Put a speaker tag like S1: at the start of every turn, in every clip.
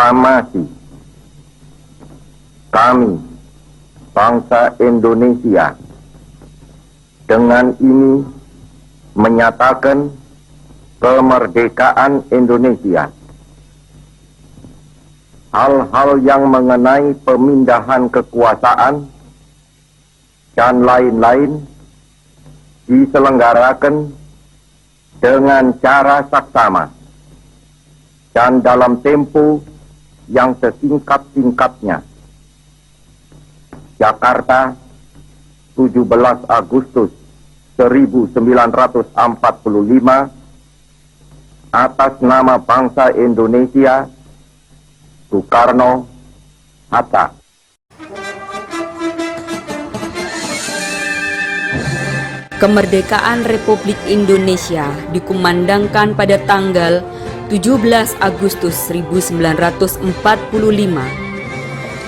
S1: proklamasi kami, bangsa Indonesia, dengan ini menyatakan kemerdekaan Indonesia. Hal-hal yang mengenai pemindahan kekuasaan dan lain-lain diselenggarakan dengan cara saksama dan dalam tempo yang sesingkat-singkatnya. Jakarta, 17 Agustus 1945, atas nama bangsa Indonesia, Soekarno Hatta.
S2: Kemerdekaan Republik Indonesia dikumandangkan pada tanggal 17 Agustus 1945.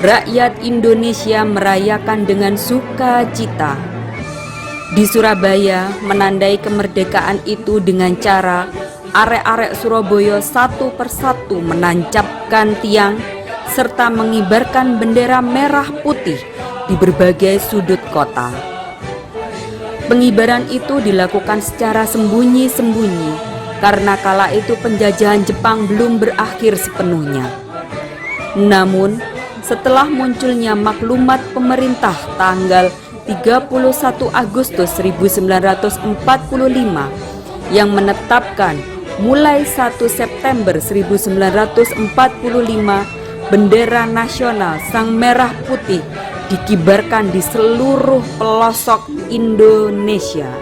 S2: Rakyat Indonesia merayakan dengan sukacita. Di Surabaya menandai kemerdekaan itu dengan cara arek-arek Surabaya satu persatu menancapkan tiang serta mengibarkan bendera merah putih di berbagai sudut kota. Pengibaran itu dilakukan secara sembunyi-sembunyi karena kala itu penjajahan Jepang belum berakhir sepenuhnya. Namun, setelah munculnya maklumat pemerintah tanggal 31 Agustus 1945 yang menetapkan mulai 1 September 1945 bendera nasional Sang Merah Putih dikibarkan di seluruh pelosok Indonesia.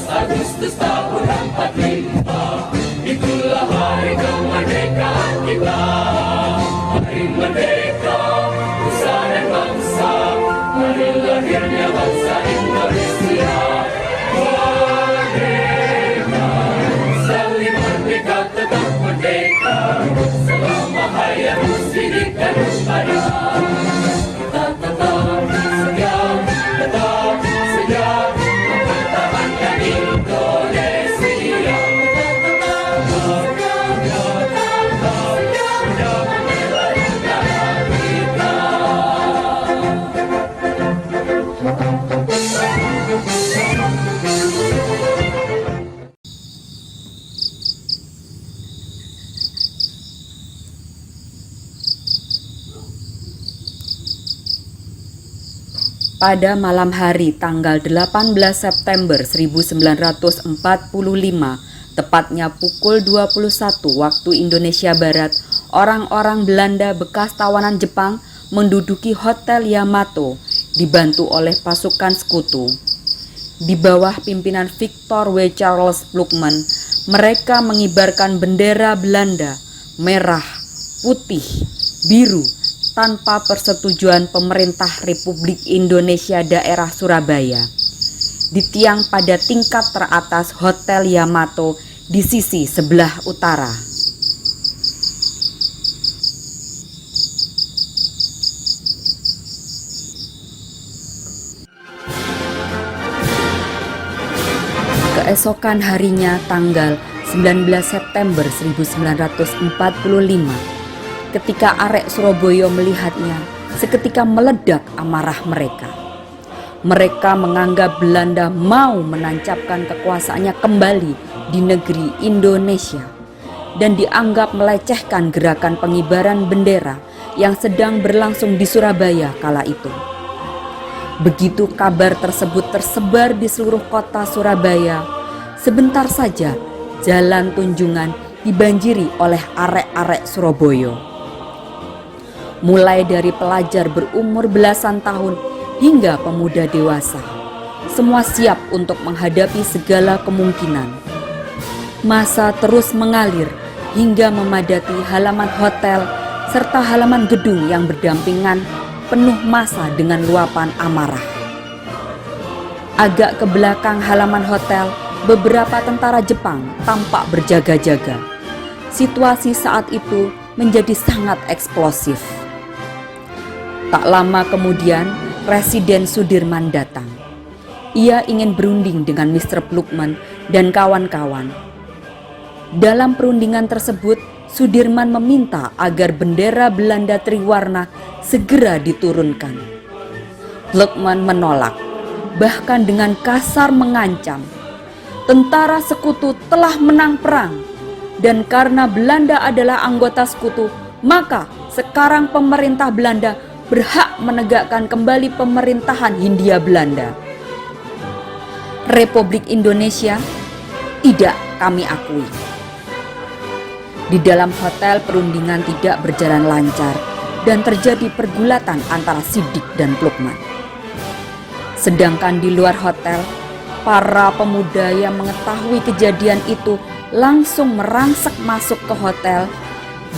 S3: Agustus tahun 45, itulah hari kemerdekaan kita. Hari merdeka, nusa dan bangsa, hari lahirnya bangsa Indonesia. Merdeka, saling merdeka tetap merdeka, selama hayat musyidikan ada. Kita tetap setia, tetap setia, mempertahankan Indonesia.
S2: Pada malam hari tanggal 18 September 1945, tepatnya pukul 21 waktu Indonesia Barat, orang-orang Belanda bekas tawanan Jepang menduduki Hotel Yamato dibantu oleh pasukan sekutu. Di bawah pimpinan Victor W. Charles Plukman, mereka mengibarkan bendera Belanda merah, putih, biru tanpa persetujuan pemerintah Republik Indonesia daerah Surabaya di tiang pada tingkat teratas Hotel Yamato di sisi sebelah utara. Keesokan harinya tanggal 19 September 1945, ketika arek Surabaya melihatnya, seketika meledak amarah mereka. Mereka menganggap Belanda mau menancapkan kekuasaannya kembali di negeri Indonesia dan dianggap melecehkan gerakan pengibaran bendera yang sedang berlangsung di Surabaya kala itu. Begitu kabar tersebut tersebar di seluruh kota Surabaya, sebentar saja jalan Tunjungan dibanjiri oleh arek-arek Surabaya. Mulai dari pelajar berumur belasan tahun hingga pemuda dewasa, semua siap untuk menghadapi segala kemungkinan. Massa terus mengalir hingga memadati halaman hotel serta halaman gedung yang berdampingan, penuh massa dengan luapan amarah. Agak ke belakang halaman hotel, beberapa tentara Jepang tampak berjaga-jaga. Situasi saat itu menjadi sangat eksplosif. Tak lama kemudian, Presiden Sudirman datang. Ia ingin berunding dengan Mr. Plukman dan kawan-kawan. Dalam perundingan tersebut, Sudirman meminta agar bendera Belanda triwarna segera diturunkan. Plukman menolak, bahkan dengan kasar mengancam. Tentara sekutu telah menang perang, dan karena Belanda adalah anggota sekutu, maka sekarang pemerintah Belanda berhak menegakkan kembali pemerintahan Hindia Belanda. Republik Indonesia tidak kami akui. Di dalam hotel perundingan tidak berjalan lancar dan terjadi pergulatan antara Sidik dan Plukman. Sedangkan di luar hotel, para pemuda yang mengetahui kejadian itu langsung merangsek masuk ke hotel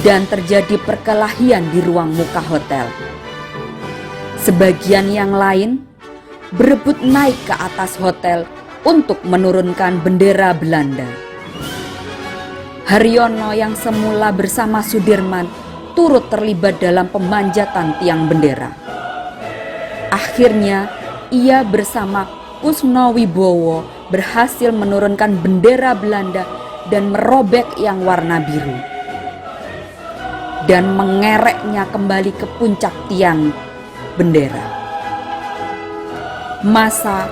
S2: dan terjadi perkelahian di ruang muka hotel. Sebagian yang lain berebut naik ke atas hotel untuk menurunkan bendera Belanda. Haryono yang semula bersama Sudirman turut terlibat dalam pemanjatan tiang bendera. Akhirnya ia bersama Kusnowibowo berhasil menurunkan bendera Belanda dan merobek yang warna biru dan mengereknya kembali ke puncak tiang bendera. Massa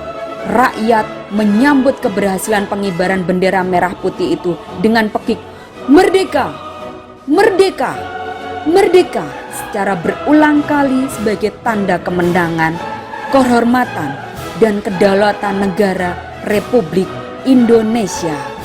S2: rakyat menyambut keberhasilan pengibaran bendera merah putih itu dengan pekik "Merdeka! Merdeka! Merdeka!" secara berulang kali sebagai tanda kemenangan, kehormatan, dan kedaulatan negara Republik Indonesia.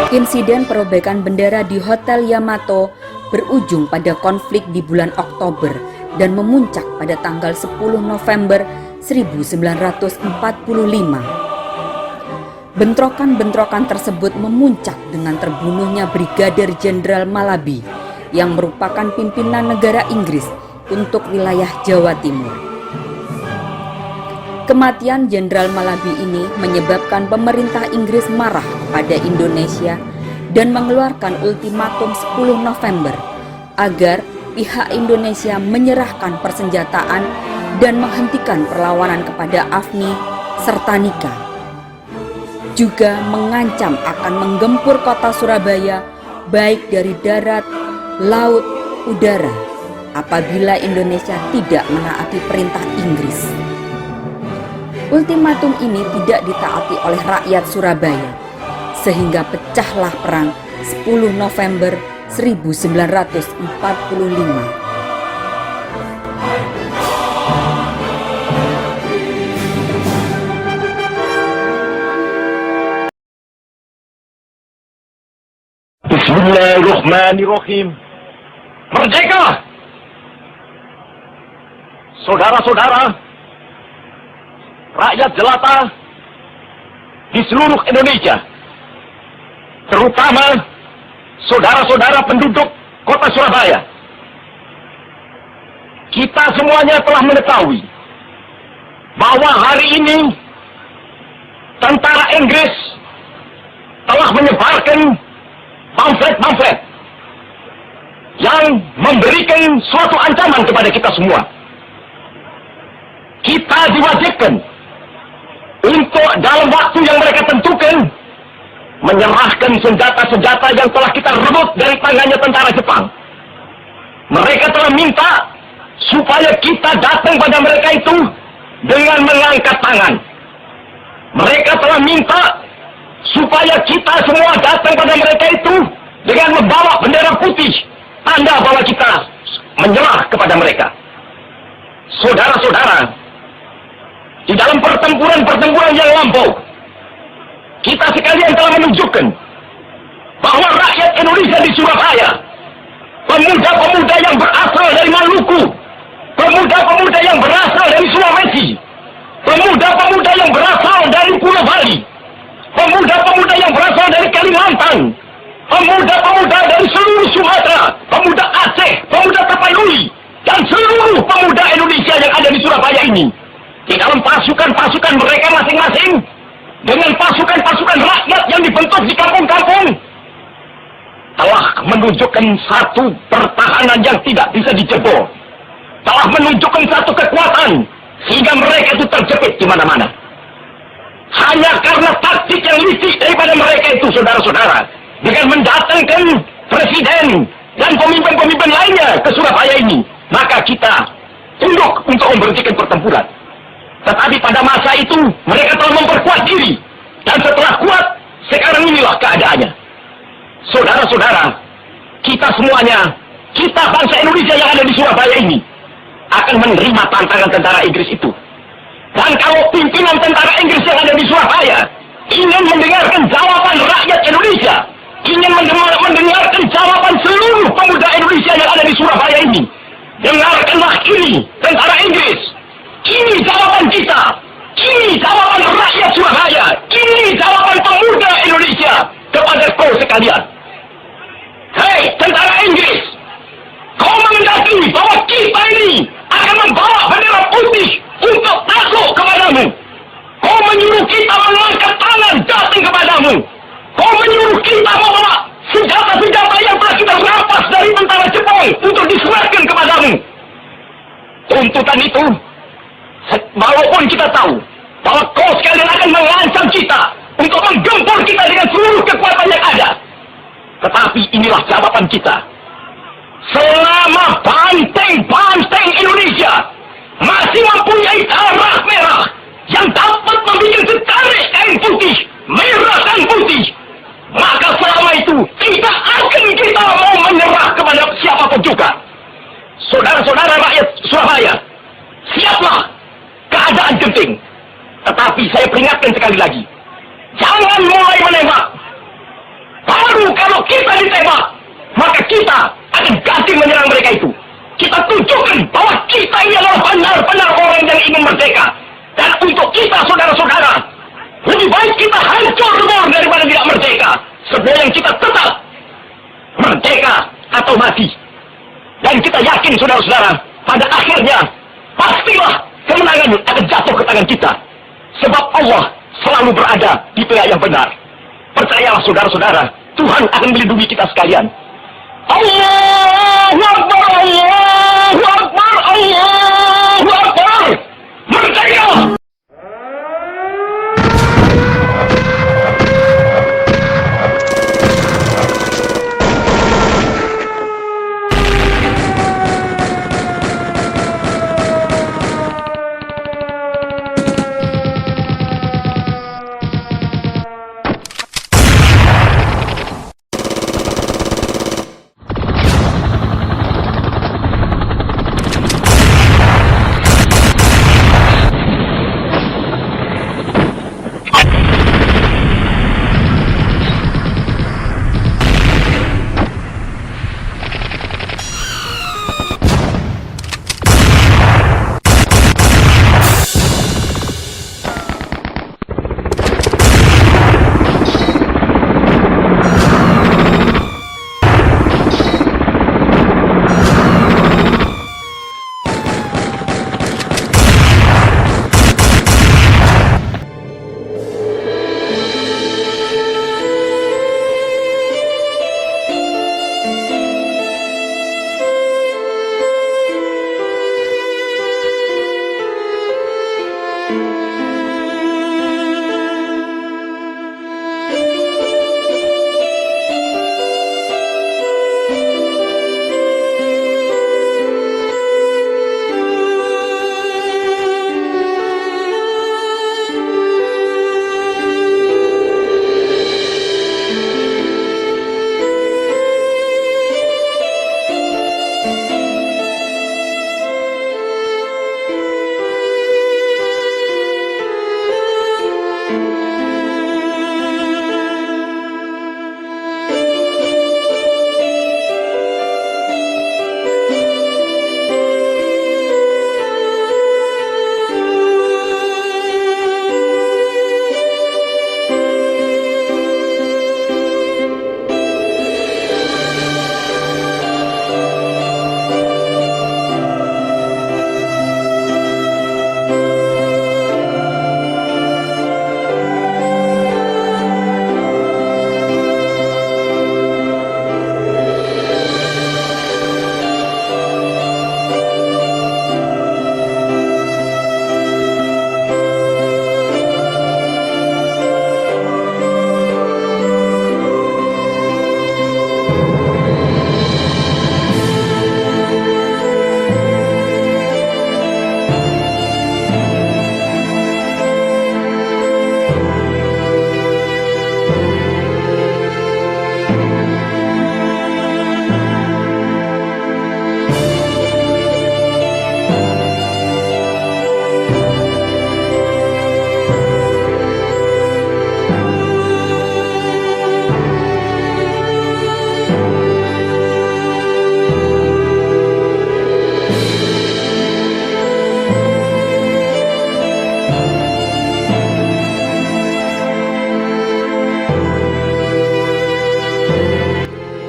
S2: Insiden perobekan bendera di Hotel Yamato berujung pada konflik di bulan Oktober dan memuncak pada tanggal 10 November 1945. Bentrokan-bentrokan tersebut memuncak dengan terbunuhnya Brigadir Jenderal Malabi yang merupakan pimpinan negara Inggris untuk wilayah Jawa Timur. Kematian Jenderal Malabi ini menyebabkan pemerintah Inggris marah pada Indonesia dan mengeluarkan ultimatum 10 November agar pihak Indonesia menyerahkan persenjataan dan menghentikan perlawanan kepada AFNI serta Nika. Juga mengancam akan menggempur kota Surabaya baik dari darat, laut, udara apabila Indonesia tidak menaati perintah Inggris. Ultimatum ini tidak ditaati oleh rakyat Surabaya, sehingga pecahlah perang 10 November 1945.
S4: Bismillahirrahmanirrahim. Merdeka! Saudara-saudara, rakyat jelata di seluruh Indonesia, terutama saudara-saudara penduduk kota Surabaya, kita semuanya telah mengetahui bahwa hari ini tentara Inggris telah menyebarkan pamflet-pamflet yang memberikan suatu ancaman kepada kita semua. Kita diwajibkan untuk dalam waktu yang mereka tentukan menyerahkan senjata-senjata yang telah kita rebut dari tangannya tentara Jepang. Mereka telah minta supaya kita datang pada mereka itu dengan mengangkat tangan. Mereka telah minta supaya kita semua datang pada mereka itu dengan membawa bendera putih, tanda bahwa kita menyerah kepada mereka. Saudara-saudara, di dalam pertempuran-pertempuran yang lampau, kita sekalian telah menunjukkan bahwa rakyat Indonesia di Surabaya, pemuda-pemuda yang berasal dari Maluku, pemuda-pemuda yang berasal dari Sulawesi, pemuda-pemuda yang berasal dari Pulau Bali, pemuda-pemuda yang berasal dari Kalimantan, pemuda-pemuda dari seluruh Sumatera, pemuda Aceh, pemuda Tapanuli, dan seluruh pemuda Indonesia yang ada di Surabaya ini, di dalam pasukan-pasukan mereka masing-masing, dengan pasukan-pasukan rakyat yang dibentuk di kampung-kampung, telah menunjukkan satu pertahanan yang tidak bisa dijebol, telah menunjukkan satu kekuatan sehingga mereka itu terjepit di mana-mana. Hanya karena taktik yang licik daripada mereka itu, saudara-saudara, dengan mendatangkan presiden dan pemimpin-pemimpin lainnya ke Surabaya ini, maka kita tunduk untuk memberhentikan pertempuran. Tetapi pada masa itu mereka telah memperkuat diri, dan setelah kuat, sekarang inilah keadaannya. Saudara-saudara, kita semuanya, kita bangsa Indonesia yang ada di Surabaya ini, akan menerima tantangan tentara Inggris itu. Dan kalau pimpinan tentara Inggris yang ada di Surabaya ingin mendengarkan jawaban rakyat Indonesia, ingin mendengarkan jawaban seluruh pemuda Indonesia yang ada di Surabaya ini, dengarkanlah ini, tentara Inggris. Ini jawaban kita. Ini jawaban rakyat Surabaya. Ini jawaban pemuda Indonesia kepada kau sekalian. Hei, tentara Inggris, kau mengendaki bahwa kita ini akan membawa bendera putih untuk takluk kepadamu. Kau menyuruh kita mengangkat tangan datang kepadamu. Kau menyuruh kita membawa senjata-senjata yang telah kita rampas dari tentara Jepang untuk diserahkan kepadamu. Tuntutan itu, walaupun kita tahu bahwa kau sekalian akan mengancam kita untuk menggempur kita dengan seluruh kekuatan yang ada, tetapi inilah jawaban kita. Selama banteng-banteng Indonesia masih mempunyai darah merah yang dapat membuat setarik kain putih, merah dan putih, maka selama itu tidak akan kita mau menyerah kepada siapapun juga. Saudara-saudara rakyat Surabaya, siaplah, keadaan genting. Tetapi saya peringatkan sekali lagi, jangan mulai menembak. Baru kalau kita ditembak, maka kita akan ganti menyerang mereka itu. Kita tunjukkan bahwa kita ini adalah benar-benar orang yang ingin merdeka. Dan untuk kita, saudara-saudara, lebih baik kita hancur lebur daripada tidak merdeka. Sebelum kita tetap merdeka atau mati. Dan kita yakin, saudara-saudara, pada akhirnya pastilah kemenangan akan jatuh ke tangan kita. Sebab Allah selalu berada di pihak yang benar. Percayalah, saudara-saudara, Tuhan akan melindungi kita sekalian. Allahu Akbar, Allahu Akbar, Allahu Akbar. Merdeka!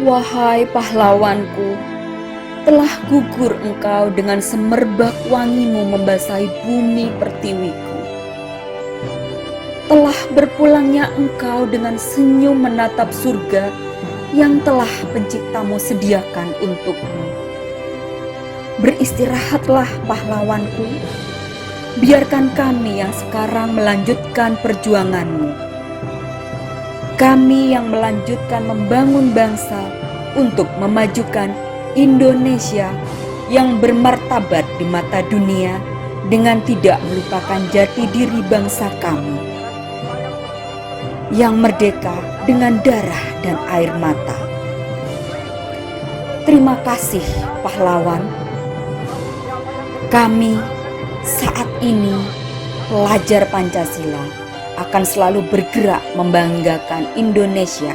S2: Wahai pahlawanku, telah gugur engkau dengan semerbak wangimu membasahi bumi pertiwiku. Telah berpulangnya engkau dengan senyum menatap surga yang telah penciptamu sediakan untukmu. Beristirahatlah pahlawanku, biarkan kami yang sekarang melanjutkan perjuanganmu. Kami yang melanjutkan membangun bangsa untuk memajukan Indonesia yang bermartabat di mata dunia dengan tidak melupakan jati diri bangsa kami yang merdeka dengan darah dan air mata. Terima kasih pahlawan. Kami saat ini pelajar Pancasila akan selalu bergerak membanggakan Indonesia